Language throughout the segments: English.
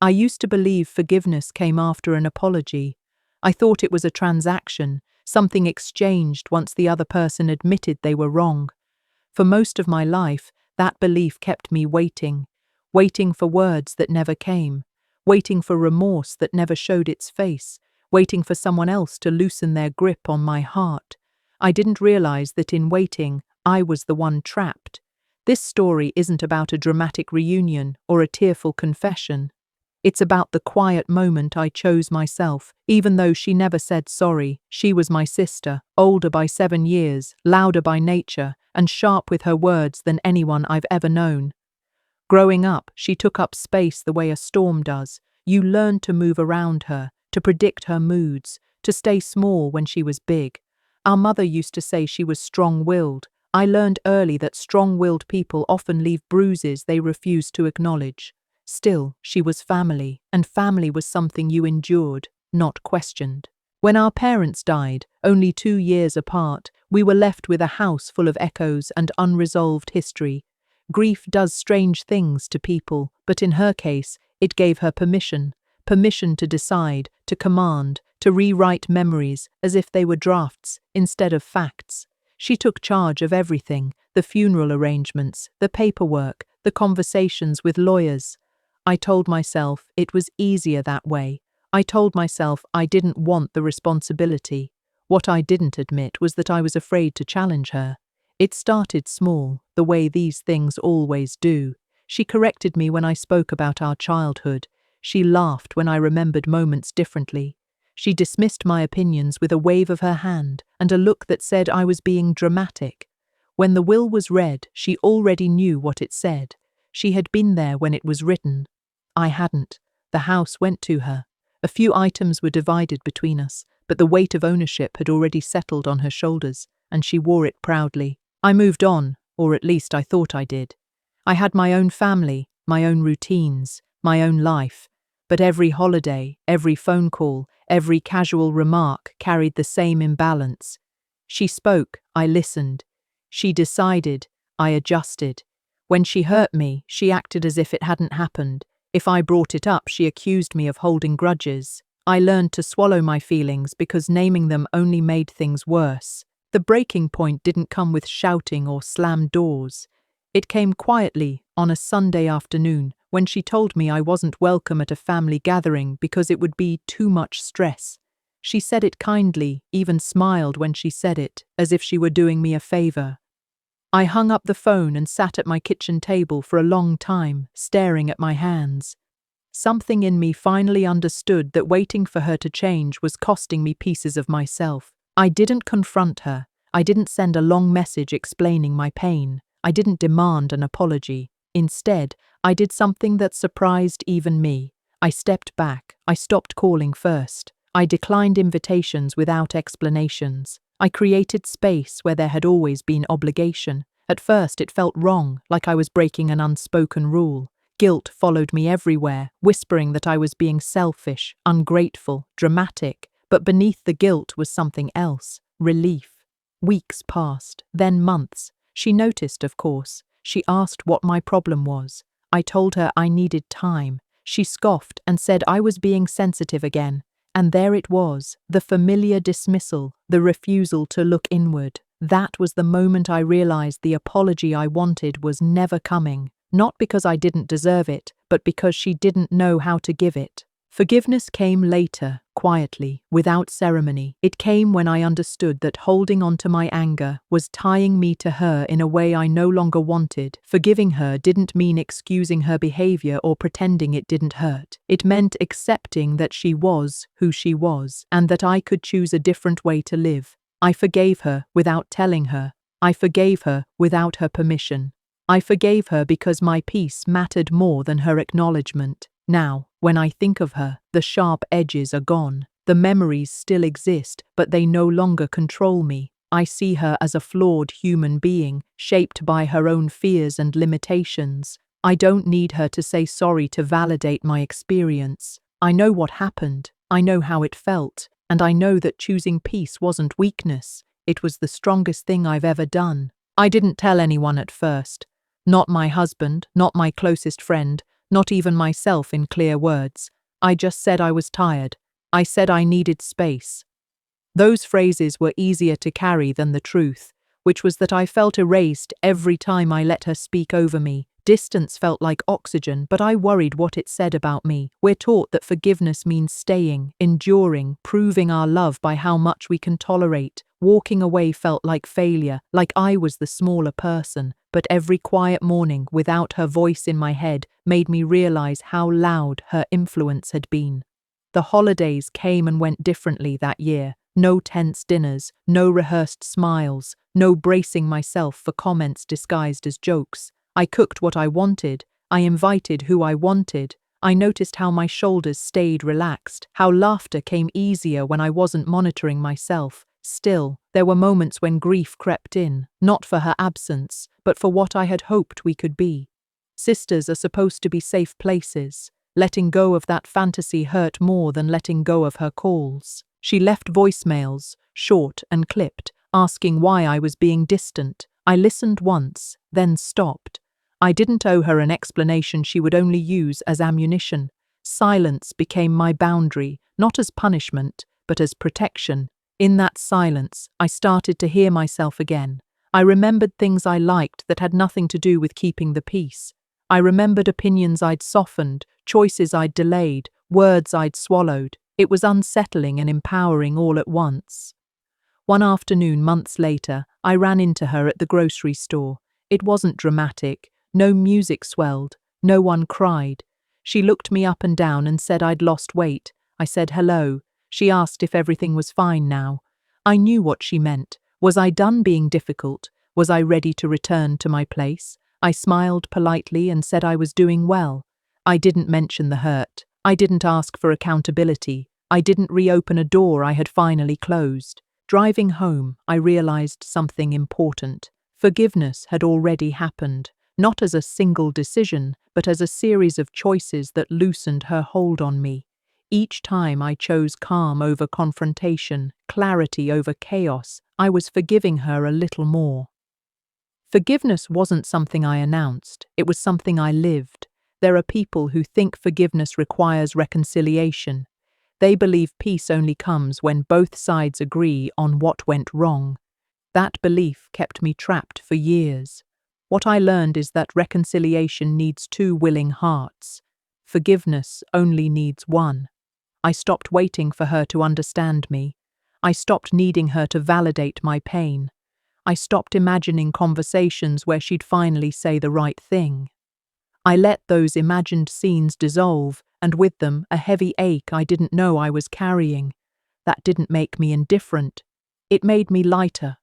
I used to believe forgiveness came after an apology. I thought it was a transaction, something exchanged once the other person admitted they were wrong. For most of my life, that belief kept me waiting for words that never came, waiting for remorse that never showed its face, waiting for someone else to loosen their grip on my heart. I didn't realize that in waiting, I was the one trapped. This story isn't about a dramatic reunion or a tearful confession. It's about the quiet moment I chose myself. Even though she never said sorry, she was my sister, older by 7 years, louder by nature, and sharp with her words than anyone I've ever known. Growing up, she took up space the way a storm does. You learned to move around her, to predict her moods, to stay small when she was big. Our mother used to say she was strong-willed. I learned early that strong-willed people often leave bruises they refuse to acknowledge. Still, she was family, and family was something you endured, not questioned. When our parents died, only 2 years apart, we were left with a house full of echoes and unresolved history. Grief does strange things to people, but in her case, it gave her permission to decide, to command, to rewrite memories as if they were drafts instead of facts. She took charge of everything, the funeral arrangements, the paperwork, the conversations with lawyers. I told myself it was easier that way. I told myself I didn't want the responsibility. What I didn't admit was that I was afraid to challenge her. It started small, the way these things always do. She corrected me when I spoke about our childhood. She laughed when I remembered moments differently. She dismissed my opinions with a wave of her hand and a look that said I was being dramatic. When the will was read, she already knew what it said. She had been there when it was written. I hadn't. The house went to her. A few items were divided between us, but the weight of ownership had already settled on her shoulders, and she wore it proudly. I moved on, or at least I thought I did. I had my own family, my own routines, my own life, but every holiday, every phone call, every casual remark carried the same imbalance. She spoke, I listened. She decided, I adjusted. When she hurt me, she acted as if it hadn't happened. If I brought it up, she accused me of holding grudges. I learned to swallow my feelings because naming them only made things worse. The breaking point didn't come with shouting or slammed doors. It came quietly, on a Sunday afternoon, when she told me I wasn't welcome at a family gathering because it would be too much stress. She said it kindly, even smiled when she said it, as if she were doing me a favor. I hung up the phone and sat at my kitchen table for a long time, staring at my hands. Something in me finally understood that waiting for her to change was costing me pieces of myself. I didn't confront her. I didn't send a long message explaining my pain. I didn't demand an apology. Instead, I did something that surprised even me. I stepped back. I stopped calling first. I declined invitations without explanations. I created space where there had always been obligation. At first it felt wrong, like I was breaking an unspoken rule. Guilt followed me everywhere, whispering that I was being selfish, ungrateful, dramatic. But beneath the guilt was something else, relief. Weeks passed, then months. She noticed, of course. She asked what my problem was. I told her I needed time. She scoffed and said I was being sensitive again. And there it was, the familiar dismissal, the refusal to look inward. That was the moment I realized the apology I wanted was never coming, not because I didn't deserve it, but because she didn't know how to give it. Forgiveness came later, quietly, without ceremony. It came when I understood that holding on to my anger was tying me to her in a way I no longer wanted. Forgiving her didn't mean excusing her behavior or pretending it didn't hurt. It meant accepting that she was who she was, and that I could choose a different way to live. I forgave her without telling her. I forgave her without her permission. I forgave her because my peace mattered more than her acknowledgement. Now, when I think of her, the sharp edges are gone. The memories still exist, but they no longer control me. I see her as a flawed human being, shaped by her own fears and limitations. I don't need her to say sorry to validate my experience. I know what happened, I know how it felt, and I know that choosing peace wasn't weakness. It was the strongest thing I've ever done. I didn't tell anyone at first. Not my husband, not my closest friend, not even myself in clear words. I just said I was tired. I said I needed space. Those phrases were easier to carry than the truth, which was that I felt erased every time I let her speak over me. Distance felt like oxygen, but I worried what it said about me. We're taught that forgiveness means staying, enduring, proving our love by how much we can tolerate. Walking away felt like failure, like I was the smaller person, but every quiet morning without her voice in my head made me realize how loud her influence had been. The holidays came and went differently that year. No tense dinners, no rehearsed smiles, no bracing myself for comments disguised as jokes. I cooked what I wanted. I invited who I wanted. I noticed how my shoulders stayed relaxed, how laughter came easier when I wasn't monitoring myself. Still, there were moments when grief crept in, not for her absence, but for what I had hoped we could be. Sisters are supposed to be safe places. Letting go of that fantasy hurt more than letting go of her calls. She left voicemails, short and clipped, asking why I was being distant. I listened once, then stopped. I didn't owe her an explanation she would only use as ammunition. Silence became my boundary, not as punishment, but as protection. In that silence, I started to hear myself again. I remembered things I liked that had nothing to do with keeping the peace. I remembered opinions I'd softened, choices I'd delayed, words I'd swallowed. It was unsettling and empowering all at once. One afternoon, months later, I ran into her at the grocery store. It wasn't dramatic. No music swelled. No one cried. She looked me up and down and said I'd lost weight. I said hello. She asked if everything was fine now. I knew what she meant. Was I done being difficult? Was I ready to return to my place? I smiled politely and said I was doing well. I didn't mention the hurt. I didn't ask for accountability. I didn't reopen a door I had finally closed. Driving home, I realized something important. Forgiveness had already happened, not as a single decision, but as a series of choices that loosened her hold on me. Each time I chose calm over confrontation, clarity over chaos, I was forgiving her a little more. Forgiveness wasn't something I announced, it was something I lived. There are people who think forgiveness requires reconciliation. They believe peace only comes when both sides agree on what went wrong. That belief kept me trapped for years. What I learned is that reconciliation needs two willing hearts. Forgiveness only needs one. I stopped waiting for her to understand me. I stopped needing her to validate my pain. I stopped imagining conversations where she'd finally say the right thing. I let those imagined scenes dissolve, and with them a heavy ache I didn't know I was carrying. That didn't make me indifferent. It made me lighter.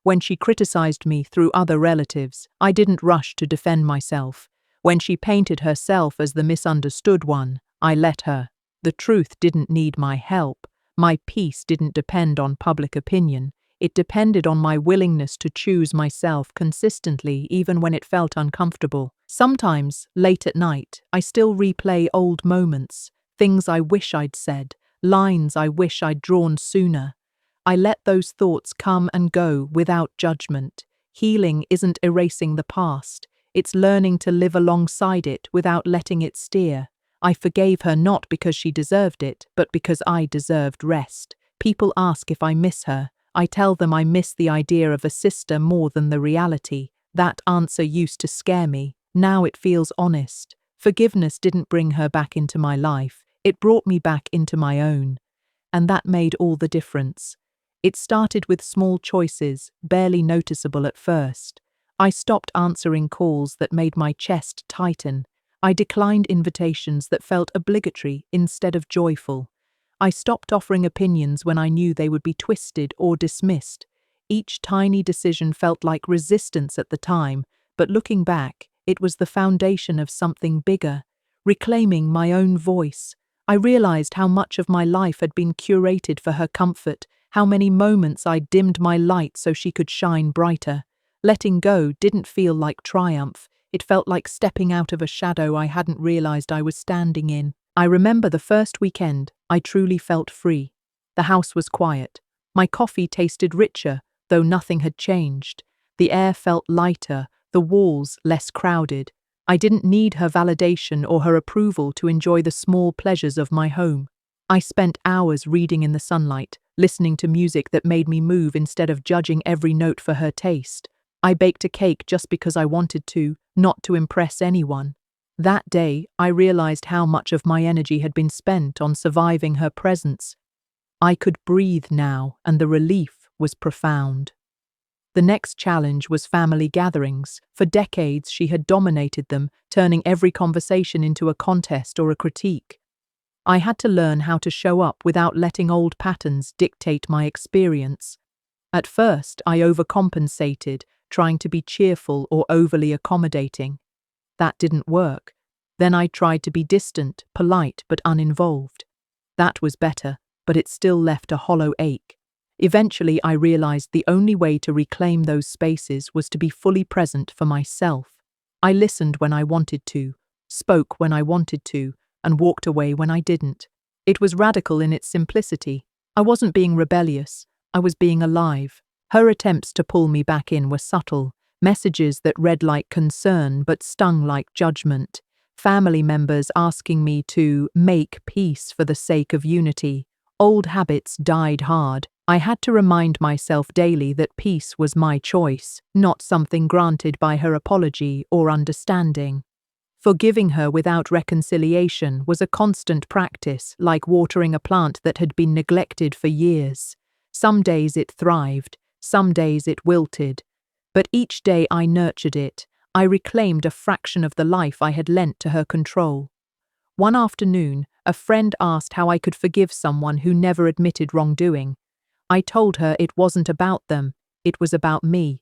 When she criticized me through other relatives, I didn't rush to defend myself. When she painted herself as the misunderstood one, I let her. The truth didn't need my help. My peace didn't depend on public opinion. It depended on my willingness to choose myself consistently even when it felt uncomfortable. Sometimes, late at night, I still replay old moments, things I wish I'd said, lines I wish I'd drawn sooner. I let those thoughts come and go without judgment. Healing isn't erasing the past, it's learning to live alongside it without letting it steer. I forgave her not because she deserved it, but because I deserved rest. People ask if I miss her. I tell them I miss the idea of a sister more than the reality. That answer used to scare me. Now it feels honest. Forgiveness didn't bring her back into my life. It brought me back into my own. And that made all the difference. It started with small choices, barely noticeable at first. I stopped answering calls that made my chest tighten. I declined invitations that felt obligatory instead of joyful. I stopped offering opinions when I knew they would be twisted or dismissed. Each tiny decision felt like resistance at the time, but looking back, it was the foundation of something bigger. Reclaiming my own voice, I realized how much of my life had been curated for her comfort, how many moments I dimmed my light so she could shine brighter. Letting go didn't feel like triumph. It felt like stepping out of a shadow I hadn't realized I was standing in. I remember the first weekend, I truly felt free. The house was quiet. My coffee tasted richer, though nothing had changed. The air felt lighter, the walls less crowded. I didn't need her validation or her approval to enjoy the small pleasures of my home. I spent hours reading in the sunlight, listening to music that made me move instead of judging every note for her taste. I baked a cake just because I wanted to, not to impress anyone. That day, I realized how much of my energy had been spent on surviving her presence. I could breathe now, and the relief was profound. The next challenge was family gatherings. For decades, she had dominated them, turning every conversation into a contest or a critique. I had to learn how to show up without letting old patterns dictate my experience. At first, I overcompensated, trying to be cheerful or overly accommodating. That didn't work. Then I tried to be distant, polite, but uninvolved. That was better, but it still left a hollow ache. Eventually, I realized the only way to reclaim those spaces was to be fully present for myself. I listened when I wanted to, spoke when I wanted to, and walked away when I didn't. It was radical in its simplicity. I wasn't being rebellious, I was being alive. Her attempts to pull me back in were subtle, messages that read like concern but stung like judgment. Family members asking me to make peace for the sake of unity. Old habits died hard. I had to remind myself daily that peace was my choice, not something granted by her apology or understanding. Forgiving her without reconciliation was a constant practice, like watering a plant that had been neglected for years. Some days it thrived, some days it wilted. But each day I nurtured it, I reclaimed a fraction of the life I had lent to her control. One afternoon, a friend asked how I could forgive someone who never admitted wrongdoing. I told her it wasn't about them, it was about me.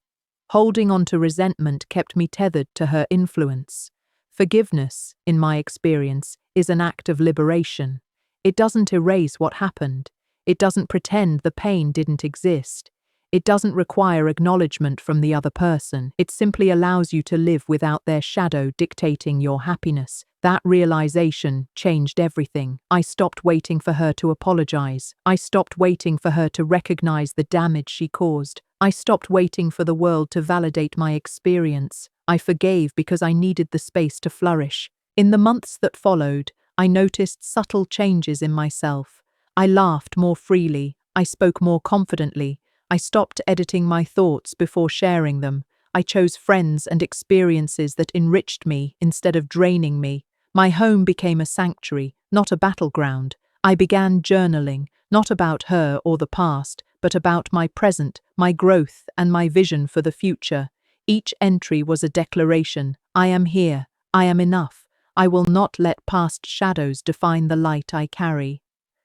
Holding on to resentment kept me tethered to her influence. Forgiveness, in my experience, is an act of liberation. It doesn't erase what happened. It doesn't pretend the pain didn't exist. It doesn't require acknowledgement from the other person. It simply allows you to live without their shadow dictating your happiness. That realization changed everything. I stopped waiting for her to apologize. I stopped waiting for her to recognize the damage she caused. I stopped waiting for the world to validate my experience. I forgave because I needed the space to flourish. In the months that followed, I noticed subtle changes in myself. I laughed more freely. I spoke more confidently. I stopped editing my thoughts before sharing them. I chose friends and experiences that enriched me instead of draining me. My home became a sanctuary, not a battleground. I began journaling, not about her or the past, but about my present, my growth, and my vision for the future. Each entry was a declaration. I am here. I am enough. I will not let past shadows define the light I carry.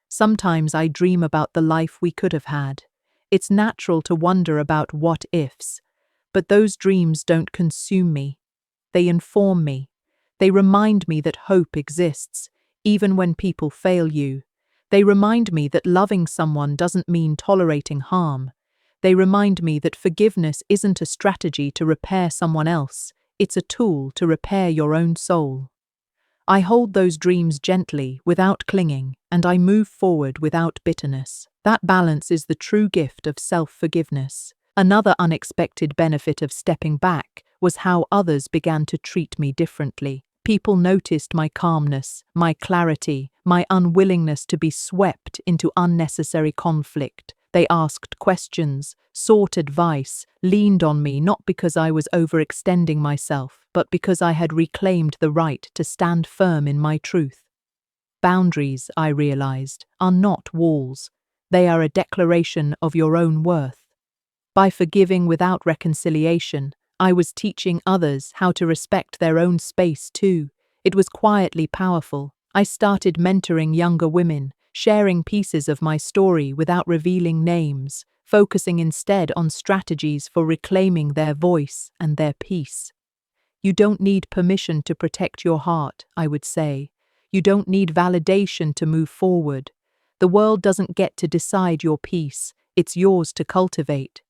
Sometimes I dream about the life we could have had. It's natural to wonder about what-ifs, but those dreams don't consume me. They inform me. They remind me that hope exists, even when people fail you. They remind me that loving someone doesn't mean tolerating harm. They remind me that forgiveness isn't a strategy to repair someone else, it's a tool to repair your own soul. I hold those dreams gently, without clinging, and I move forward without bitterness. That balance is the true gift of self-forgiveness. Another unexpected benefit of stepping back was how others began to treat me differently. People noticed my calmness, my clarity, my unwillingness to be swept into unnecessary conflict. They asked questions, sought advice, leaned on me not because I was overextending myself, but because I had reclaimed the right to stand firm in my truth. Boundaries, I realized, are not walls. They are a declaration of your own worth. By forgiving without reconciliation, I was teaching others how to respect their own space too. It was quietly powerful. I started mentoring younger women, sharing pieces of my story without revealing names, focusing instead on strategies for reclaiming their voice and their peace. You don't need permission to protect your heart, I would say. You don't need validation to move forward. The world doesn't get to decide your peace, it's yours to cultivate.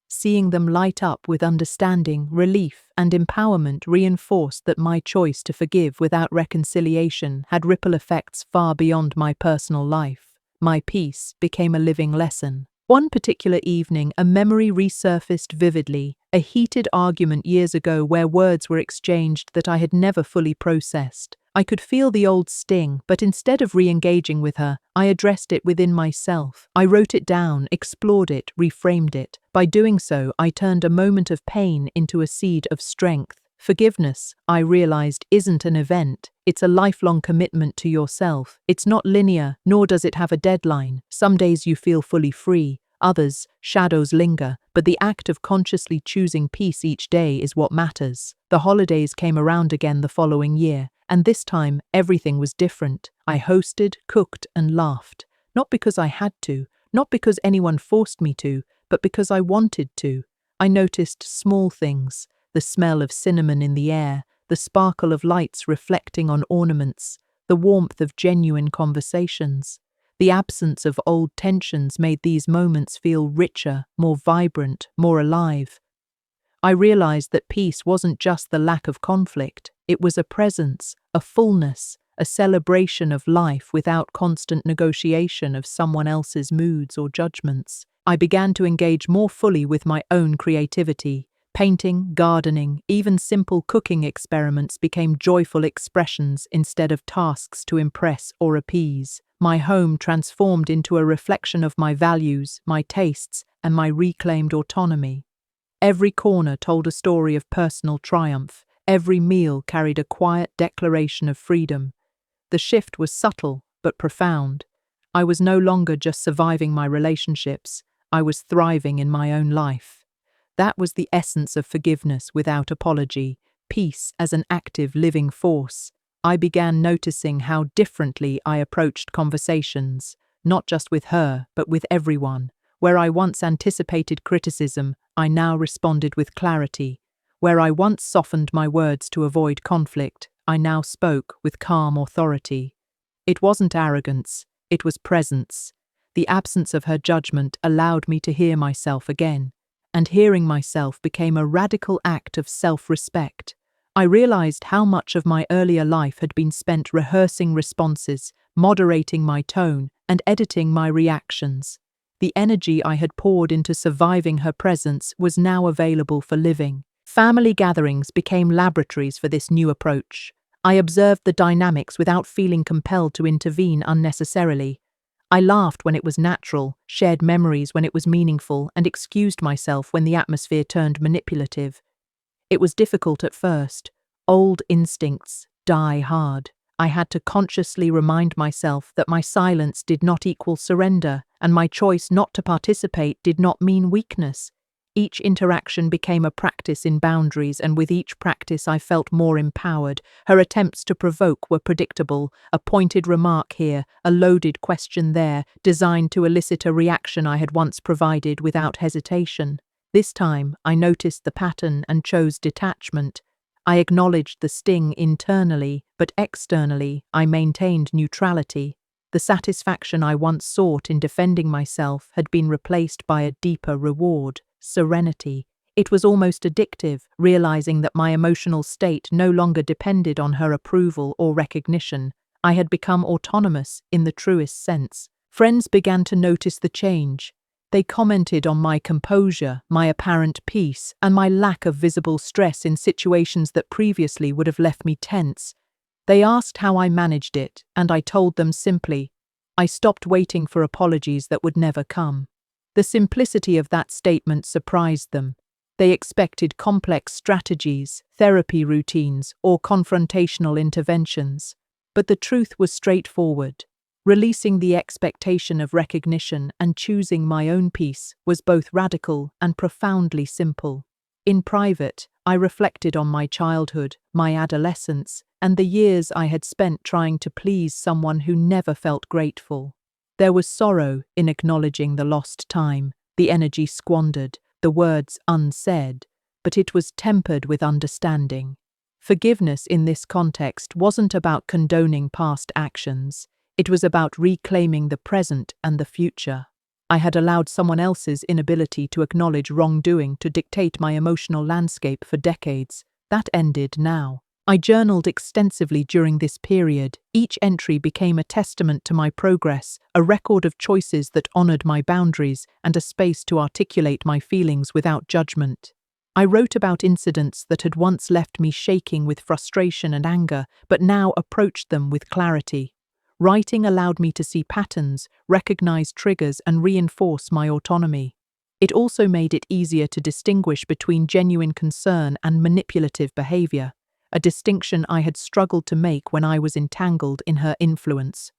Seeing them light up with understanding, relief, and empowerment reinforced that my choice to forgive without reconciliation had ripple effects far beyond my personal life. My peace became a living lesson. One particular evening, a memory resurfaced vividly, a heated argument years ago where words were exchanged that I had never fully processed. I could feel the old sting, but instead of re-engaging with her, I addressed it within myself. I wrote it down, explored it, reframed it. By doing so, I turned a moment of pain into a seed of strength. Forgiveness, I realized, isn't an event. It's a lifelong commitment to yourself. It's not linear, nor does it have a deadline. Some days you feel fully free, others, shadows linger, but the act of consciously choosing peace each day is what matters. The holidays came around again the following year, and this time everything was different. I hosted, cooked, and laughed. Not because I had to, not because anyone forced me to, but because I wanted to. I noticed small things. The smell of cinnamon in the air, the sparkle of lights reflecting on ornaments, the warmth of genuine conversations. The absence of old tensions made these moments feel richer, more vibrant, more alive. I realized that peace wasn't just the lack of conflict, it was a presence, a fullness, a celebration of life without constant negotiation of someone else's moods or judgments. I began to engage more fully with my own creativity. Painting, gardening, even simple cooking experiments became joyful expressions instead of tasks to impress or appease. My home transformed into a reflection of my values, my tastes, and my reclaimed autonomy. Every corner told a story of personal triumph. Every meal carried a quiet declaration of freedom. The shift was subtle but profound. I was no longer just surviving my relationships, I was thriving in my own life. That was the essence of forgiveness without apology, peace as an active living force. I began noticing how differently I approached conversations, not just with her, but with everyone. Where I once anticipated criticism, I now responded with clarity. Where I once softened my words to avoid conflict, I now spoke with calm authority. It wasn't arrogance, it was presence. The absence of her judgment allowed me to hear myself again. And hearing myself became a radical act of self-respect. I realized how much of my earlier life had been spent rehearsing responses, moderating my tone, and editing my reactions. The energy I had poured into surviving her presence was now available for living. Family gatherings became laboratories for this new approach. I observed the dynamics without feeling compelled to intervene unnecessarily. I laughed when it was natural, shared memories when it was meaningful, and excused myself when the atmosphere turned manipulative. It was difficult at first. Old instincts die hard. I had to consciously remind myself that my silence did not equal surrender, and my choice not to participate did not mean weakness. Each interaction became a practice in boundaries, and with each practice I felt more empowered. Her attempts to provoke were predictable, a pointed remark here, a loaded question there, designed to elicit a reaction I had once provided without hesitation. This time, I noticed the pattern and chose detachment. I acknowledged the sting internally, but externally, I maintained neutrality. The satisfaction I once sought in defending myself had been replaced by a deeper reward. Serenity. It was almost addictive, realizing that my emotional state no longer depended on her approval or recognition. I had become autonomous in the truest sense. Friends began to notice the change. They commented on my composure, my apparent peace, and my lack of visible stress in situations that previously would have left me tense. They asked how I managed it, and I told them simply, I stopped waiting for apologies that would never come. The simplicity of that statement surprised them. They expected complex strategies, therapy routines, or confrontational interventions. But the truth was straightforward. Releasing the expectation of recognition and choosing my own peace was both radical and profoundly simple. In private, I reflected on my childhood, my adolescence, and the years I had spent trying to please someone who never felt grateful. There was sorrow in acknowledging the lost time, the energy squandered, the words unsaid, but it was tempered with understanding. Forgiveness in this context wasn't about condoning past actions, it was about reclaiming the present and the future. I had allowed someone else's inability to acknowledge wrongdoing to dictate my emotional landscape for decades. That ended now. I journaled extensively during this period. Each entry became a testament to my progress, a record of choices that honored my boundaries, and a space to articulate my feelings without judgment. I wrote about incidents that had once left me shaking with frustration and anger, but now approached them with clarity. Writing allowed me to see patterns, recognize triggers, and reinforce my autonomy. It also made it easier to distinguish between genuine concern and manipulative behavior, a distinction I had struggled to make when I was entangled in her influence.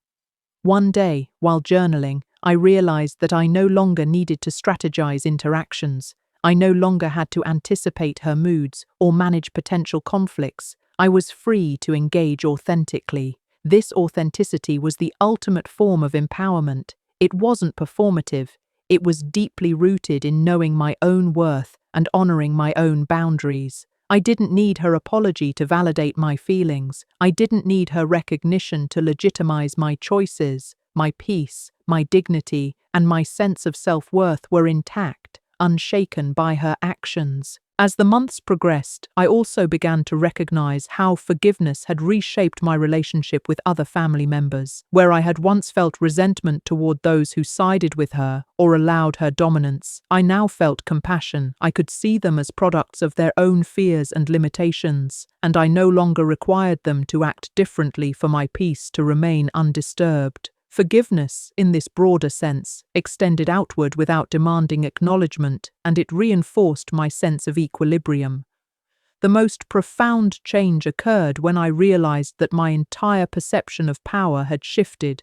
One day, while journaling, I realized that I no longer needed to strategize interactions. I no longer had to anticipate her moods or manage potential conflicts. I was free to engage authentically. This authenticity was the ultimate form of empowerment. It wasn't performative. It was deeply rooted in knowing my own worth and honoring my own boundaries. I didn't need her apology to validate my feelings. I didn't need her recognition to legitimize my choices. My peace, my dignity, and my sense of self-worth were intact, unshaken by her actions. As the months progressed, I also began to recognize how forgiveness had reshaped my relationship with other family members. Where I had once felt resentment toward those who sided with her or allowed her dominance, I now felt compassion. I could see them as products of their own fears and limitations, and I no longer required them to act differently for my peace to remain undisturbed. Forgiveness, in this broader sense, extended outward without demanding acknowledgement, and it reinforced my sense of equilibrium. The most profound change occurred when I realized that my entire perception of power had shifted.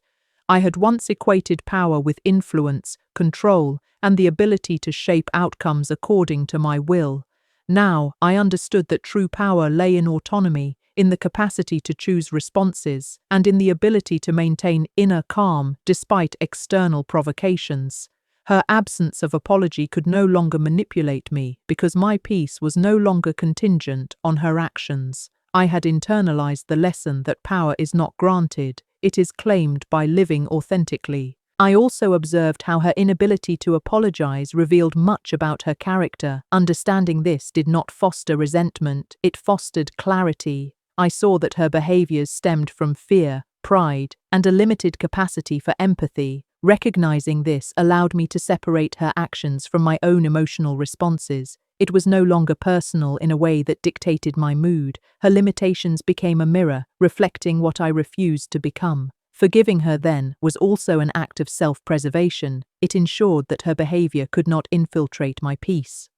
I had once equated power with influence, control, and the ability to shape outcomes according to my will. Now, I understood that true power lay in autonomy, in the capacity to choose responses, and in the ability to maintain inner calm despite external provocations. Her absence of apology could no longer manipulate me because my peace was no longer contingent on her actions. I had internalized the lesson that power is not granted, it is claimed by living authentically. I also observed how her inability to apologize revealed much about her character. Understanding this did not foster resentment, it fostered clarity. I saw that her behaviors stemmed from fear, pride, and a limited capacity for empathy. Recognizing this allowed me to separate her actions from my own emotional responses. It was no longer personal in a way that dictated my mood. Her limitations became a mirror, reflecting what I refused to become. Forgiving her then was also an act of self-preservation. It ensured that her behavior could not infiltrate my peace.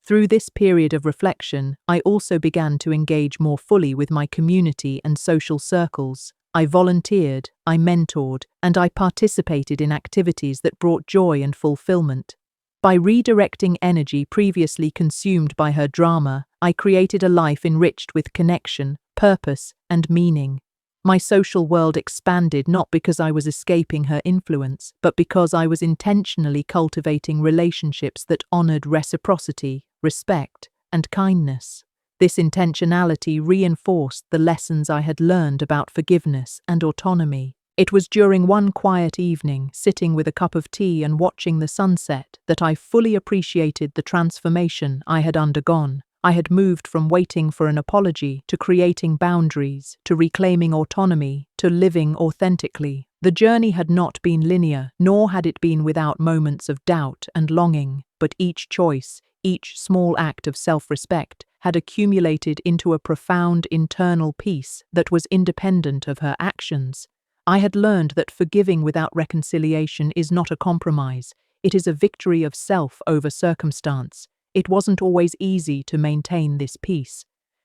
Through this period of reflection, I also began to engage more fully with my community and social circles. I volunteered, I mentored, and I participated in activities that brought joy and fulfillment. By redirecting energy previously consumed by her drama, I created a life enriched with connection, purpose, and meaning. My social world expanded not because I was escaping her influence, but because I was intentionally cultivating relationships that honored reciprocity, respect, and kindness. This intentionality reinforced the lessons I had learned about forgiveness and autonomy. It was during one quiet evening, sitting with a cup of tea and watching the sunset, that I fully appreciated the transformation I had undergone. I had moved from waiting for an apology to creating boundaries, to reclaiming autonomy, to living authentically. The journey had not been linear, nor had it been without moments of doubt and longing, but each choice, each small act of self-respect, had accumulated into a profound internal peace that was independent of her actions. I had learned that forgiving without reconciliation is not a compromise. It is a victory of self over circumstance. It wasn't always easy to maintain this peace.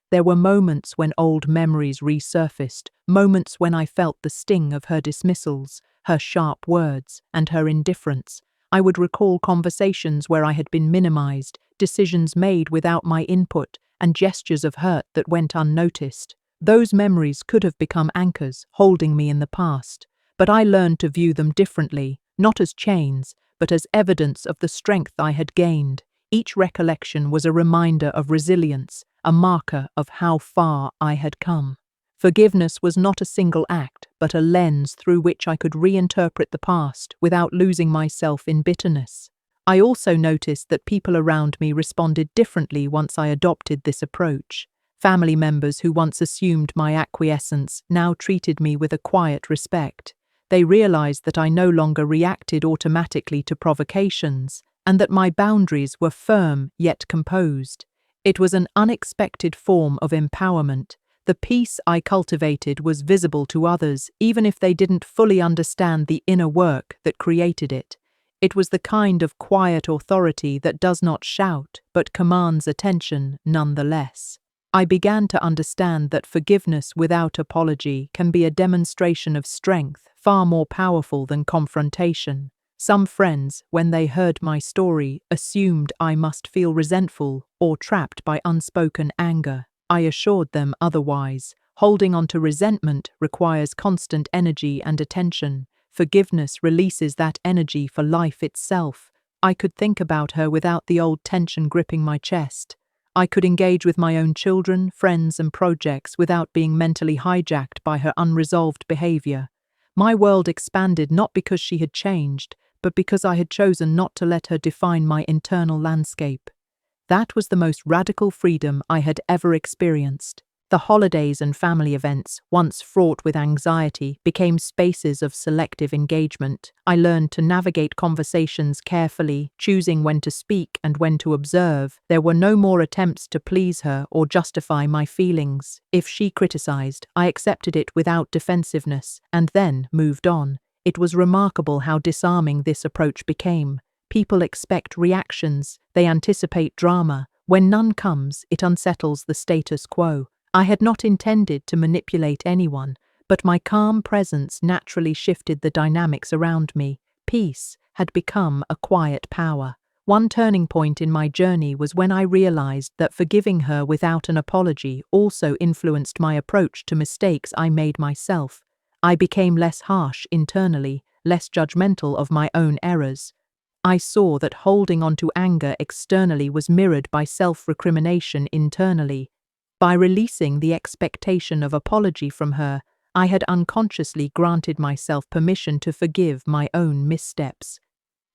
There were moments when old memories resurfaced, moments when I felt the sting of her dismissals, her sharp words, and her indifference. I would recall conversations where I had been minimized, decisions made without my input, and gestures of hurt that went unnoticed. Those memories could have become anchors, holding me in the past, but I learned to view them differently, not as chains, but as evidence of the strength I had gained. Each recollection was a reminder of resilience, a marker of how far I had come. Forgiveness was not a single act, but a lens through which I could reinterpret the past without losing myself in bitterness. I also noticed that people around me responded differently once I adopted this approach. Family members who once assumed my acquiescence now treated me with a quiet respect. They realized that I no longer reacted automatically to provocations, and that my boundaries were firm yet composed. It was an unexpected form of empowerment. The peace I cultivated was visible to others, even if they didn't fully understand the inner work that created it. It was the kind of quiet authority that does not shout, but commands attention nonetheless. I began to understand that forgiveness without apology can be a demonstration of strength far more powerful than confrontation. Some friends, when they heard my story, assumed I must feel resentful or trapped by unspoken anger. I assured them otherwise. Holding on to resentment requires constant energy and attention. Forgiveness releases that energy for life itself. I could think about her without the old tension gripping my chest. I could engage with my own children, friends, and projects without being mentally hijacked by her unresolved behavior. My world expanded not because she had changed, but because I had chosen not to let her define my internal landscape. That was the most radical freedom I had ever experienced. The holidays and family events, once fraught with anxiety, became spaces of selective engagement. I learned to navigate conversations carefully, choosing when to speak and when to observe. There were no more attempts to please her or justify my feelings. If she criticized, I accepted it without defensiveness, and then moved on. It was remarkable how disarming this approach became. People expect reactions, they anticipate drama. When none comes, it unsettles the status quo. I had not intended to manipulate anyone, but my calm presence naturally shifted the dynamics around me. Peace had become a quiet power. One turning point in my journey was when I realized that forgiving her without an apology also influenced my approach to mistakes I made myself. I became less harsh internally, less judgmental of my own errors. I saw that holding on to anger externally was mirrored by self-recrimination internally. By releasing the expectation of apology from her, I had unconsciously granted myself permission to forgive my own missteps.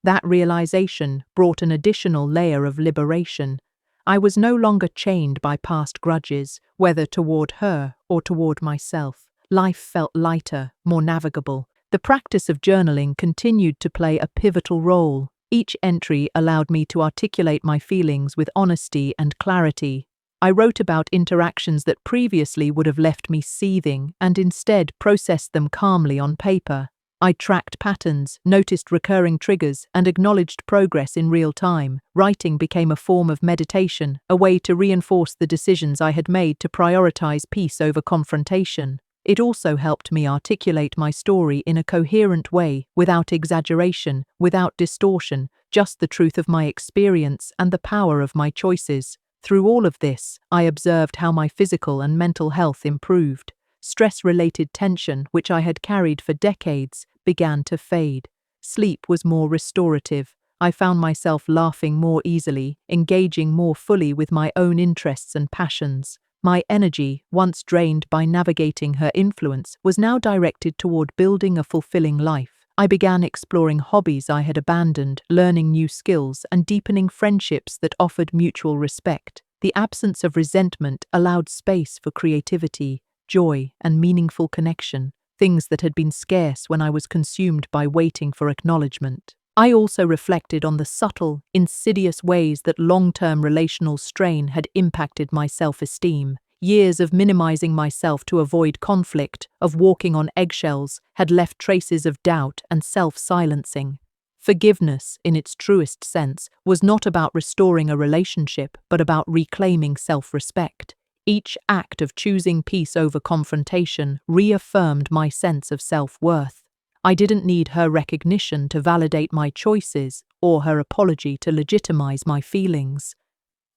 That realization brought an additional layer of liberation. I was no longer chained by past grudges, whether toward her or toward myself. Life felt lighter, more navigable. The practice of journaling continued to play a pivotal role. Each entry allowed me to articulate my feelings with honesty and clarity. I wrote about interactions that previously would have left me seething and instead processed them calmly on paper. I tracked patterns, noticed recurring triggers, and acknowledged progress in real time. Writing became a form of meditation, a way to reinforce the decisions I had made to prioritize peace over confrontation. It also helped me articulate my story in a coherent way, without exaggeration, without distortion, just the truth of my experience and the power of my choices. Through all of this, I observed how my physical and mental health improved. Stress-related tension, which I had carried for decades, began to fade. Sleep was more restorative. I found myself laughing more easily, engaging more fully with my own interests and passions. My energy, once drained by navigating her influence, was now directed toward building a fulfilling life. I began exploring hobbies I had abandoned, learning new skills, and deepening friendships that offered mutual respect. The absence of resentment allowed space for creativity, joy, and meaningful connection, things that had been scarce when I was consumed by waiting for acknowledgement. I also reflected on the subtle, insidious ways that long-term relational strain had impacted my self-esteem. Years of minimizing myself to avoid conflict, of walking on eggshells, had left traces of doubt and self-silencing. Forgiveness, in its truest sense, was not about restoring a relationship, but about reclaiming self-respect. Each act of choosing peace over confrontation reaffirmed my sense of self-worth. I didn't need her recognition to validate my choices or her apology to legitimize my feelings.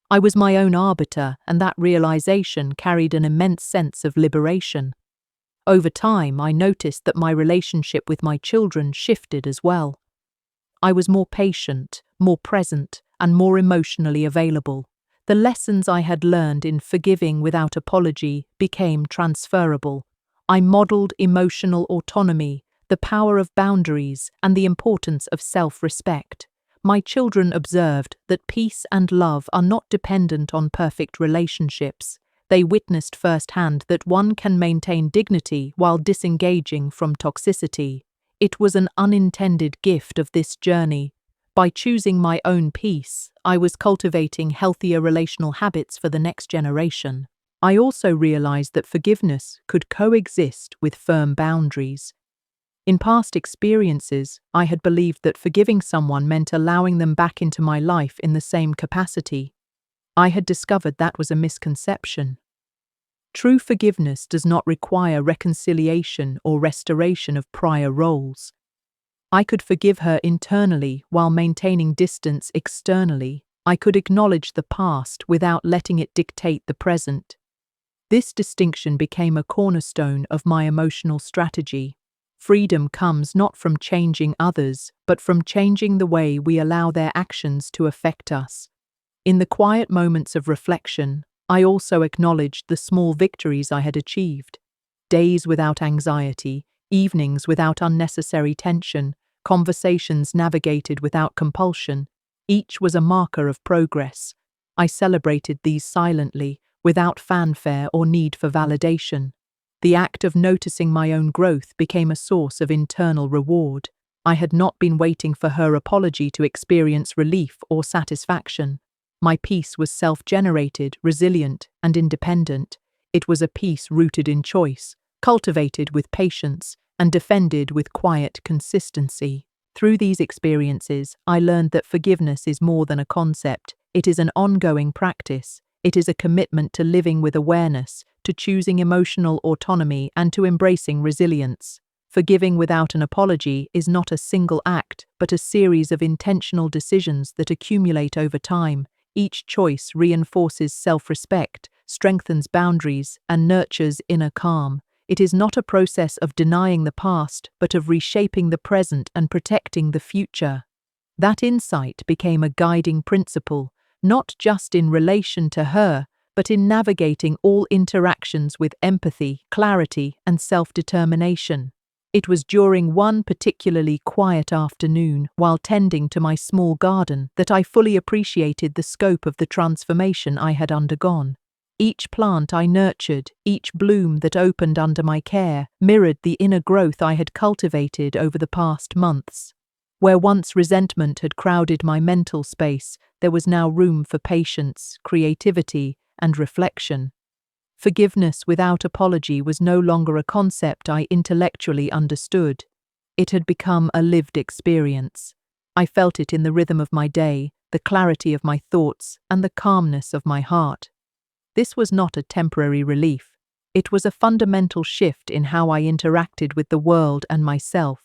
I was my own arbiter, and that realization carried an immense sense of liberation. Over time, I noticed that my relationship with my children shifted as well. I was more patient, more present, and more emotionally available. The lessons I had learned in forgiving without apology became transferable. I modeled emotional autonomy, the power of boundaries, and the importance of self-respect. My children observed that peace and love are not dependent on perfect relationships. They witnessed firsthand that one can maintain dignity while disengaging from toxicity. It was an unintended gift of this journey. By choosing my own peace, I was cultivating healthier relational habits for the next generation. I also realized that forgiveness could coexist with firm boundaries. In past experiences, I had believed that forgiving someone meant allowing them back into my life in the same capacity. I had discovered that was a misconception. True forgiveness does not require reconciliation or restoration of prior roles. I could forgive her internally while maintaining distance externally. I could acknowledge the past without letting it dictate the present. This distinction became a cornerstone of my emotional strategy. Freedom comes not from changing others, but from changing the way we allow their actions to affect us. In the quiet moments of reflection, I also acknowledged the small victories I had achieved. Days without anxiety, evenings without unnecessary tension, conversations navigated without compulsion. Each was a marker of progress. I celebrated these silently, without fanfare or need for validation. The act of noticing my own growth became a source of internal reward. I had not been waiting for her apology to experience relief or satisfaction. My peace was self-generated, resilient, and independent. It was a peace rooted in choice, cultivated with patience, and defended with quiet consistency. Through these experiences, I learned that forgiveness is more than a concept. It is an ongoing practice. It is a commitment to living with awareness, to choosing emotional autonomy, and to embracing resilience. Forgiving without an apology is not a single act, but a series of intentional decisions that accumulate over time. Each choice reinforces self-respect, strengthens boundaries, and nurtures inner calm. It is not a process of denying the past, but of reshaping the present and protecting the future. That insight became a guiding principle, not just in relation to her, but in navigating all interactions with empathy, clarity, and self-determination. It was during one particularly quiet afternoon, while tending to my small garden, that I fully appreciated the scope of the transformation I had undergone. Each plant I nurtured, each bloom that opened under my care, mirrored the inner growth I had cultivated over the past months. Where once resentment had crowded my mental space, there was now room for patience, creativity, and reflection. Forgiveness without apology was no longer a concept I intellectually understood. It had become a lived experience. I felt it in the rhythm of my day, the clarity of my thoughts, and the calmness of my heart. This was not a temporary relief. It was a fundamental shift in how I interacted with the world and myself.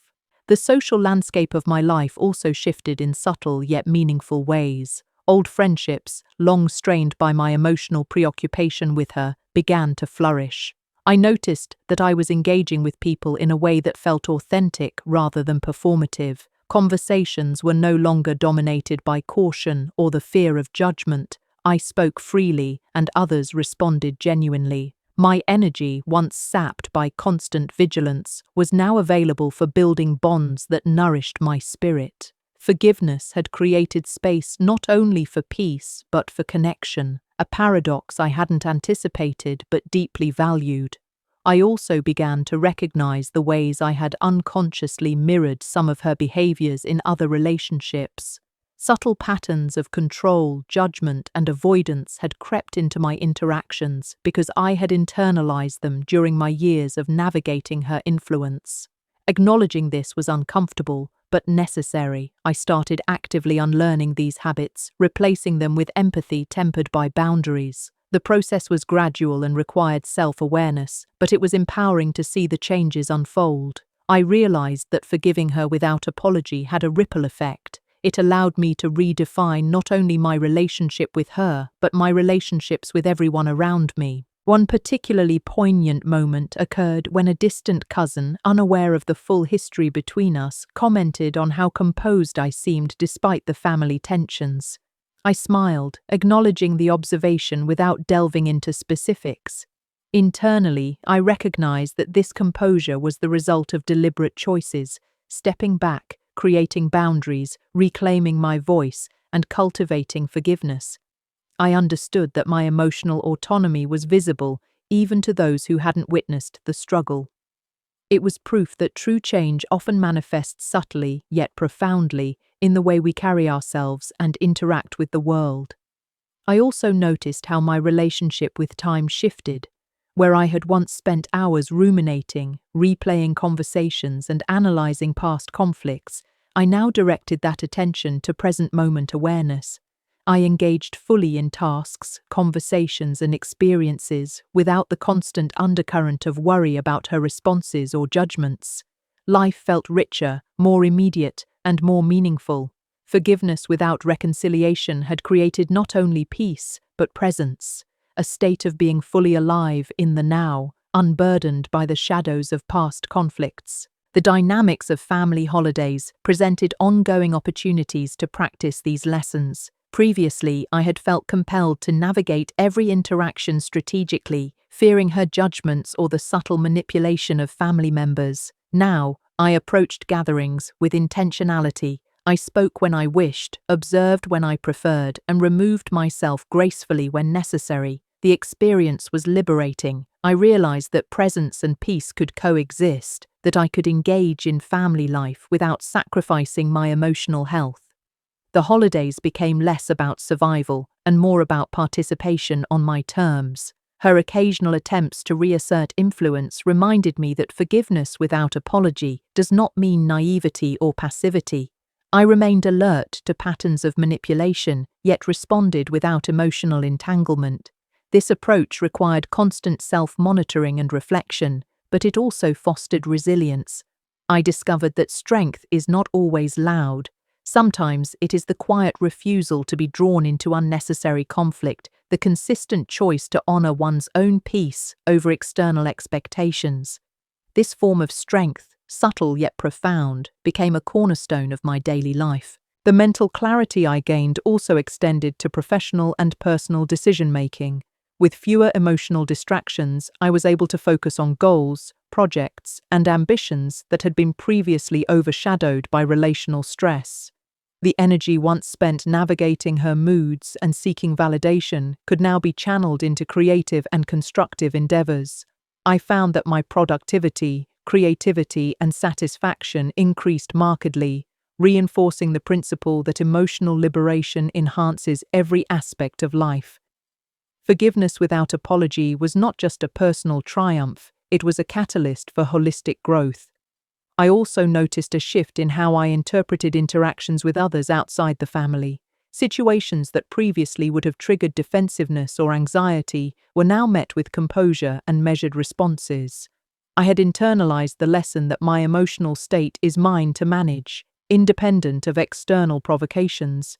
The social landscape of my life also shifted in subtle yet meaningful ways. Old friendships, long strained by my emotional preoccupation with her, began to flourish. I noticed that I was engaging with people in a way that felt authentic rather than performative. Conversations were no longer dominated by caution or the fear of judgment. I spoke freely, and others responded genuinely. My energy, once sapped by constant vigilance, was now available for building bonds that nourished my spirit. Forgiveness had created space not only for peace, but for connection, a paradox I hadn't anticipated but deeply valued. I also began to recognize the ways I had unconsciously mirrored some of her behaviors in other relationships. Subtle patterns of control, judgment, and avoidance had crept into my interactions because I had internalized them during my years of navigating her influence. Acknowledging this was uncomfortable, but necessary. I started actively unlearning these habits, replacing them with empathy tempered by boundaries. The process was gradual and required self-awareness, but it was empowering to see the changes unfold. I realized that forgiving her without apology had a ripple effect. It allowed me to redefine not only my relationship with her, but my relationships with everyone around me. One particularly poignant moment occurred when a distant cousin, unaware of the full history between us, commented on how composed I seemed despite the family tensions. I smiled, acknowledging the observation without delving into specifics. Internally, I recognized that this composure was the result of deliberate choices, stepping back, creating boundaries, reclaiming my voice, and cultivating forgiveness. I understood that my emotional autonomy was visible even to those who hadn't witnessed the struggle. It was proof that true change often manifests subtly yet profoundly in the way we carry ourselves and interact with the world. I also noticed how my relationship with time shifted. Where I had once spent hours ruminating, replaying conversations, and analyzing past conflicts, I now directed that attention to present moment awareness. I engaged fully in tasks, conversations, and experiences without the constant undercurrent of worry about her responses or judgments. Life felt richer, more immediate, and more meaningful. Forgiveness without reconciliation had created not only peace, but presence, a state of being fully alive in the now, unburdened by the shadows of past conflicts. The dynamics of family holidays presented ongoing opportunities to practice these lessons. Previously, I had felt compelled to navigate every interaction strategically, fearing her judgments or the subtle manipulation of family members. Now, I approached gatherings with intentionality. I spoke when I wished, observed when I preferred, and removed myself gracefully when necessary. The experience was liberating. I realized that presence and peace could coexist, that I could engage in family life without sacrificing my emotional health. The holidays became less about survival and more about participation on my terms. Her occasional attempts to reassert influence reminded me that forgiveness without apology does not mean naivety or passivity. I remained alert to patterns of manipulation, yet responded without emotional entanglement. This approach required constant self-monitoring and reflection, but it also fostered resilience. I discovered that strength is not always loud. Sometimes it is the quiet refusal to be drawn into unnecessary conflict, the consistent choice to honor one's own peace over external expectations. This form of strength, subtle yet profound, became a cornerstone of my daily life. The mental clarity I gained also extended to professional and personal decision-making. With fewer emotional distractions, I was able to focus on goals, projects, and ambitions that had been previously overshadowed by relational stress. The energy once spent navigating her moods and seeking validation could now be channeled into creative and constructive endeavors. I found that my productivity, creativity, and satisfaction increased markedly, reinforcing the principle that emotional liberation enhances every aspect of life. Forgiveness without apology was not just a personal triumph, it was a catalyst for holistic growth. I also noticed a shift in how I interpreted interactions with others outside the family. Situations that previously would have triggered defensiveness or anxiety were now met with composure and measured responses. I had internalized the lesson that my emotional state is mine to manage, independent of external provocations.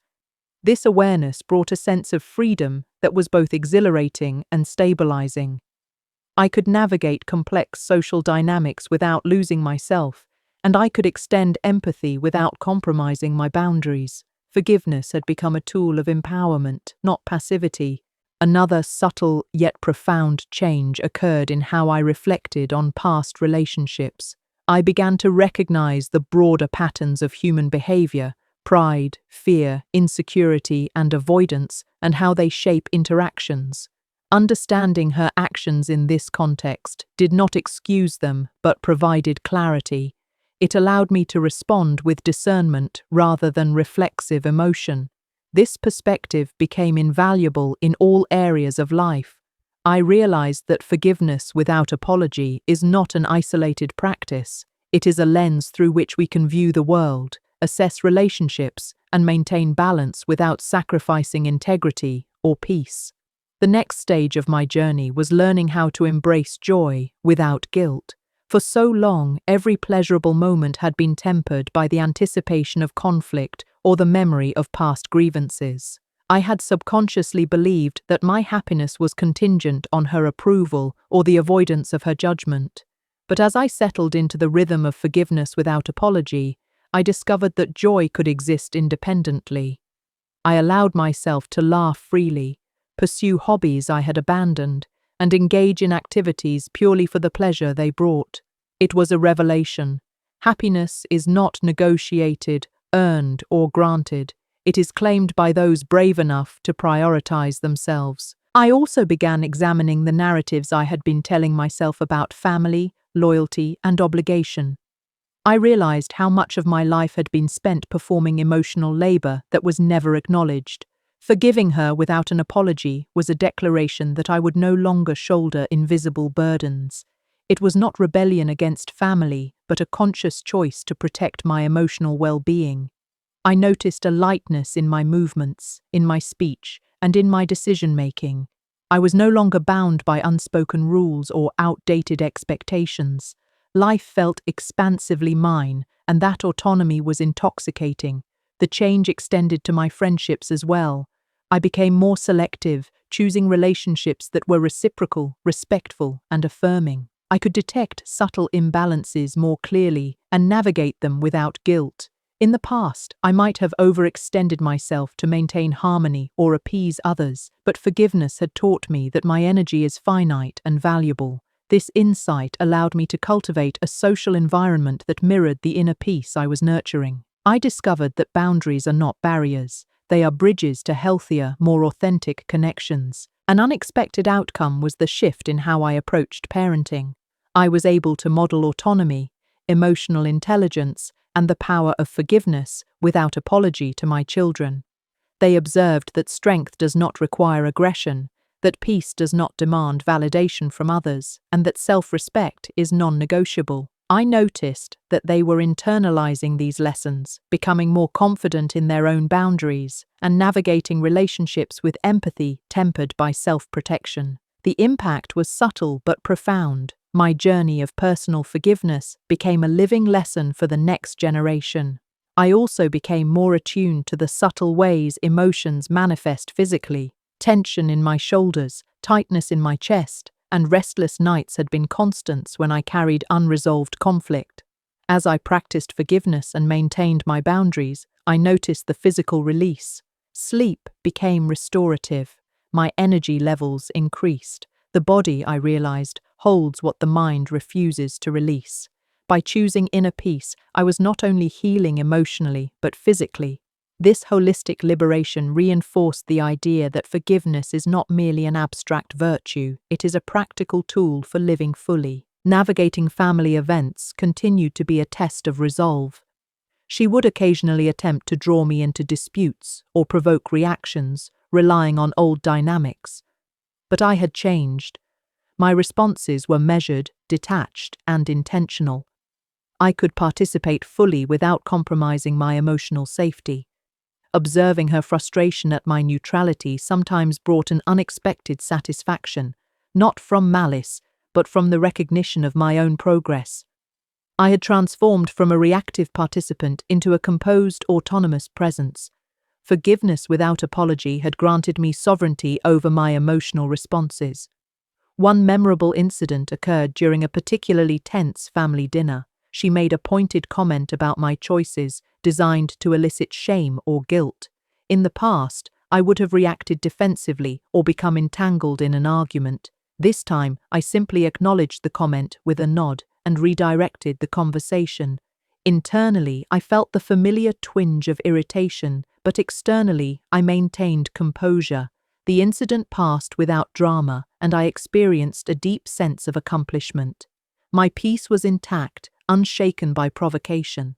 This awareness brought a sense of freedom that was both exhilarating and stabilizing. I could navigate complex social dynamics without losing myself, and I could extend empathy without compromising my boundaries. Forgiveness had become a tool of empowerment, not passivity. Another subtle yet profound change occurred in how I reflected on past relationships. I began to recognize the broader patterns of human behavior, pride, fear, insecurity, and avoidance, and how they shape interactions. Understanding her actions in this context did not excuse them, but provided clarity. It allowed me to respond with discernment rather than reflexive emotion. This perspective became invaluable in all areas of life. I realized that forgiveness without apology is not an isolated practice. It is a lens through which we can view the world, assess relationships, and maintain balance without sacrificing integrity or peace. The next stage of my journey was learning how to embrace joy without guilt. For so long, every pleasurable moment had been tempered by the anticipation of conflict or the memory of past grievances. I had subconsciously believed that my happiness was contingent on her approval or the avoidance of her judgment. But as I settled into the rhythm of forgiveness without apology, I discovered that joy could exist independently. I allowed myself to laugh freely, pursue hobbies I had abandoned, and engage in activities purely for the pleasure they brought. It was a revelation. Happiness is not negotiated, earned, or granted. It is claimed by those brave enough to prioritize themselves. I also began examining the narratives I had been telling myself about family, loyalty, and obligation. I realized how much of my life had been spent performing emotional labor that was never acknowledged. Forgiving her without an apology was a declaration that I would no longer shoulder invisible burdens. It was not rebellion against family, but a conscious choice to protect my emotional well-being. I noticed a lightness in my movements, in my speech, and in my decision-making. I was no longer bound by unspoken rules or outdated expectations. Life felt expansively mine, and that autonomy was intoxicating. The change extended to my friendships as well. I became more selective, choosing relationships that were reciprocal, respectful, and affirming. I could detect subtle imbalances more clearly and navigate them without guilt. In the past, I might have overextended myself to maintain harmony or appease others, but forgiveness had taught me that my energy is finite and valuable. This insight allowed me to cultivate a social environment that mirrored the inner peace I was nurturing. I discovered that boundaries are not barriers. They are bridges to healthier, more authentic connections. An unexpected outcome was the shift in how I approached parenting. I was able to model autonomy, emotional intelligence, and the power of forgiveness without apology to my children. They observed that strength does not require aggression, that peace does not demand validation from others, and that self-respect is non-negotiable. I noticed that they were internalizing these lessons, becoming more confident in their own boundaries, and navigating relationships with empathy tempered by self-protection. The impact was subtle but profound. My journey of personal forgiveness became a living lesson for the next generation. I also became more attuned to the subtle ways emotions manifest physically. Tension in my shoulders, tightness in my chest, and restless nights had been constants when I carried unresolved conflict. As I practiced forgiveness and maintained my boundaries, I noticed the physical release. Sleep became restorative. My energy levels increased. The body, I realized, holds what the mind refuses to release. By choosing inner peace, I was not only healing emotionally, but physically. This holistic liberation reinforced the idea that forgiveness is not merely an abstract virtue, it is a practical tool for living fully. Navigating family events continued to be a test of resolve. She would occasionally attempt to draw me into disputes or provoke reactions, relying on old dynamics. But I had changed. My responses were measured, detached, and intentional. I could participate fully without compromising my emotional safety. Observing her frustration at my neutrality sometimes brought an unexpected satisfaction, not from malice, but from the recognition of my own progress. I had transformed from a reactive participant into a composed, autonomous presence. Forgiveness without apology had granted me sovereignty over my emotional responses. One memorable incident occurred during a particularly tense family dinner. She made a pointed comment about my choices, designed to elicit shame or guilt. In the past, I would have reacted defensively or become entangled in an argument. This time, I simply acknowledged the comment with a nod and redirected the conversation. Internally, I felt the familiar twinge of irritation, but externally, I maintained composure. The incident passed without drama, and I experienced a deep sense of accomplishment. My peace was intact, unshaken by provocation.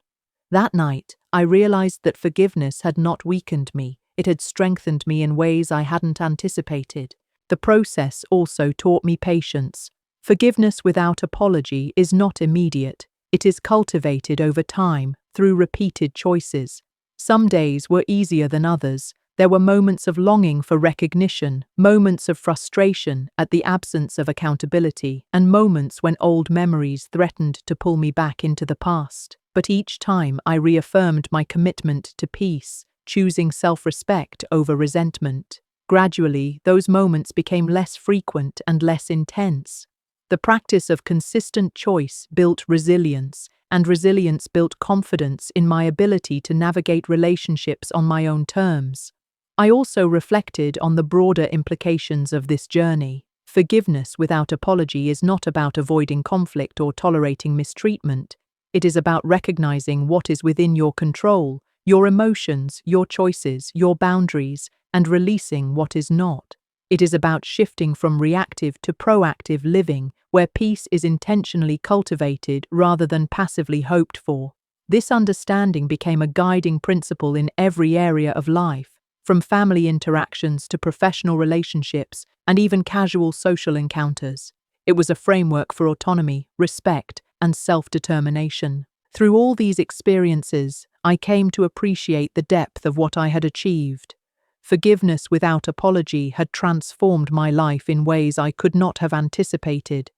That night, I realized that forgiveness had not weakened me, it had strengthened me in ways I hadn't anticipated. The process also taught me patience. Forgiveness without apology is not immediate. It is cultivated over time, through repeated choices. Some days were easier than others. There were moments of longing for recognition, moments of frustration at the absence of accountability, and moments when old memories threatened to pull me back into the past. But each time I reaffirmed my commitment to peace, choosing self-respect over resentment. Gradually, those moments became less frequent and less intense. The practice of consistent choice built resilience, and resilience built confidence in my ability to navigate relationships on my own terms. I also reflected on the broader implications of this journey. Forgiveness without apology is not about avoiding conflict or tolerating mistreatment. It is about recognizing what is within your control, your emotions, your choices, your boundaries, and releasing what is not. It is about shifting from reactive to proactive living, where peace is intentionally cultivated rather than passively hoped for. This understanding became a guiding principle in every area of life, from family interactions to professional relationships and even casual social encounters. It was a framework for autonomy, respect, and self-determination. Through all these experiences, I came to appreciate the depth of what I had achieved. Forgiveness without apology had transformed my life in ways I could not have anticipated.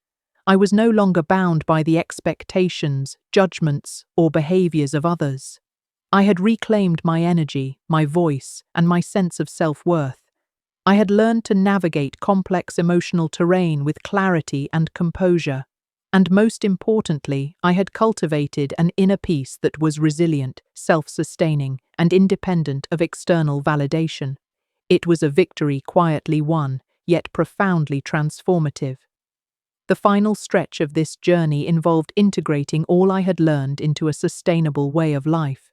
I was no longer bound by the expectations, judgments, or behaviors of others. I had reclaimed my energy, my voice, and my sense of self-worth. I had learned to navigate complex emotional terrain with clarity and composure. And most importantly, I had cultivated an inner peace that was resilient, self-sustaining, and independent of external validation. It was a victory quietly won, yet profoundly transformative. The final stretch of this journey involved integrating all I had learned into a sustainable way of life.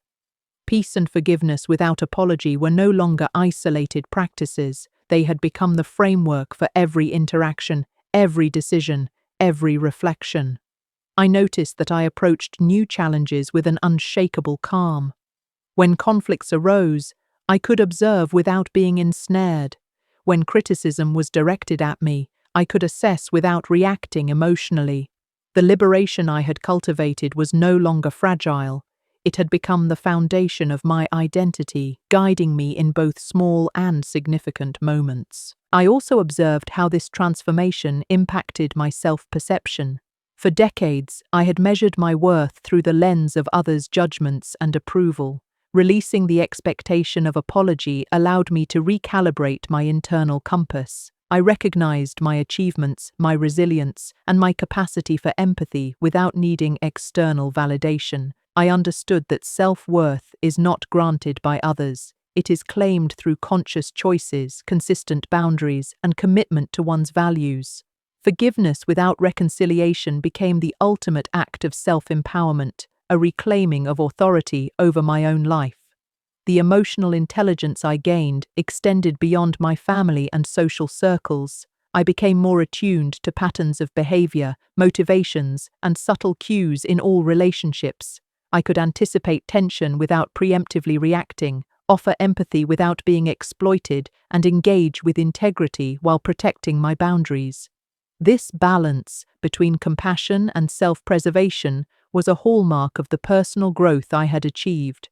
Peace and forgiveness without apology were no longer isolated practices. They had become the framework for every interaction, every decision, every reflection. I noticed that I approached new challenges with an unshakable calm. When conflicts arose, I could observe without being ensnared. When criticism was directed at me, I could assess without reacting emotionally. The liberation I had cultivated was no longer fragile. It had become the foundation of my identity, guiding me in both small and significant moments. I also observed how this transformation impacted my self-perception. For decades, I had measured my worth through the lens of others' judgments and approval. Releasing the expectation of apology allowed me to recalibrate my internal compass. I recognized my achievements, my resilience, and my capacity for empathy without needing external validation. I understood that self-worth is not granted by others. It is claimed through conscious choices, consistent boundaries, and commitment to one's values. Forgiveness without reconciliation became the ultimate act of self-empowerment, a reclaiming of authority over my own life. The emotional intelligence I gained extended beyond my family and social circles. I became more attuned to patterns of behavior, motivations, and subtle cues in all relationships. I could anticipate tension without preemptively reacting, offer empathy without being exploited, and engage with integrity while protecting my boundaries. This balance between compassion and self-preservation was a hallmark of the personal growth I had achieved.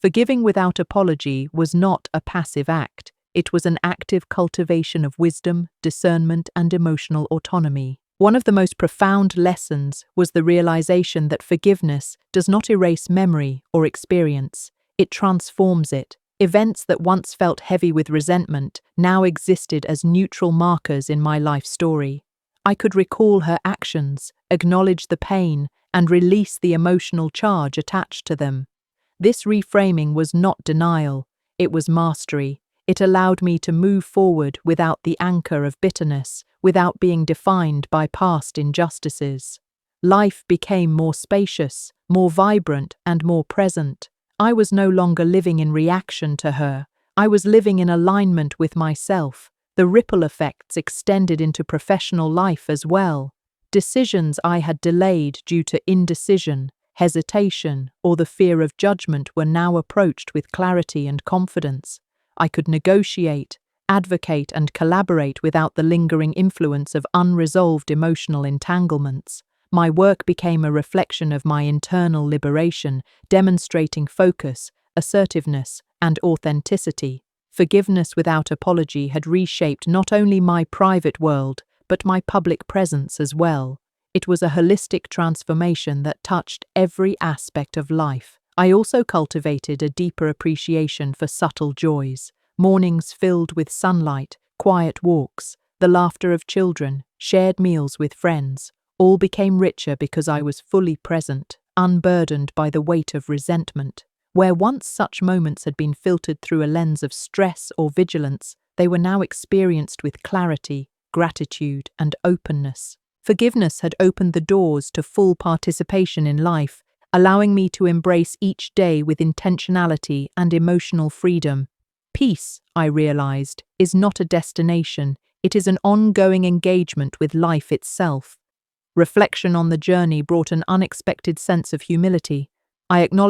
Forgiving without apology was not a passive act. It was an active cultivation of wisdom, discernment, and emotional autonomy. One of the most profound lessons was the realization that forgiveness does not erase memory or experience. It transforms it. Events that once felt heavy with resentment now existed as neutral markers in my life story. I could recall her actions, acknowledge the pain, and release the emotional charge attached to them. This reframing was not denial, it was mastery. It allowed me to move forward without the anchor of bitterness, without being defined by past injustices. Life became more spacious, more vibrant, and more present. I was no longer living in reaction to her. I was living in alignment with myself. The ripple effects extended into professional life as well. Decisions I had delayed due to indecision, hesitation, or the fear of judgment were now approached with clarity and confidence. I could negotiate, advocate, and collaborate without the lingering influence of unresolved emotional entanglements. My work became a reflection of my internal liberation, demonstrating focus, assertiveness, and authenticity. Forgiveness without apology had reshaped not only my private world, but my public presence as well. It was a holistic transformation that touched every aspect of life. I also cultivated a deeper appreciation for subtle joys. Mornings filled with sunlight, quiet walks, the laughter of children, shared meals with friends, all became richer because I was fully present, unburdened by the weight of resentment. Where once such moments had been filtered through a lens of stress or vigilance, they were now experienced with clarity, gratitude, and openness. Forgiveness had opened the doors to full participation in life, allowing me to embrace each day with intentionality and emotional freedom. Peace, I realized, is not a destination, it is an ongoing engagement with life itself. Reflection on the journey brought an unexpected sense of humility. I acknowledged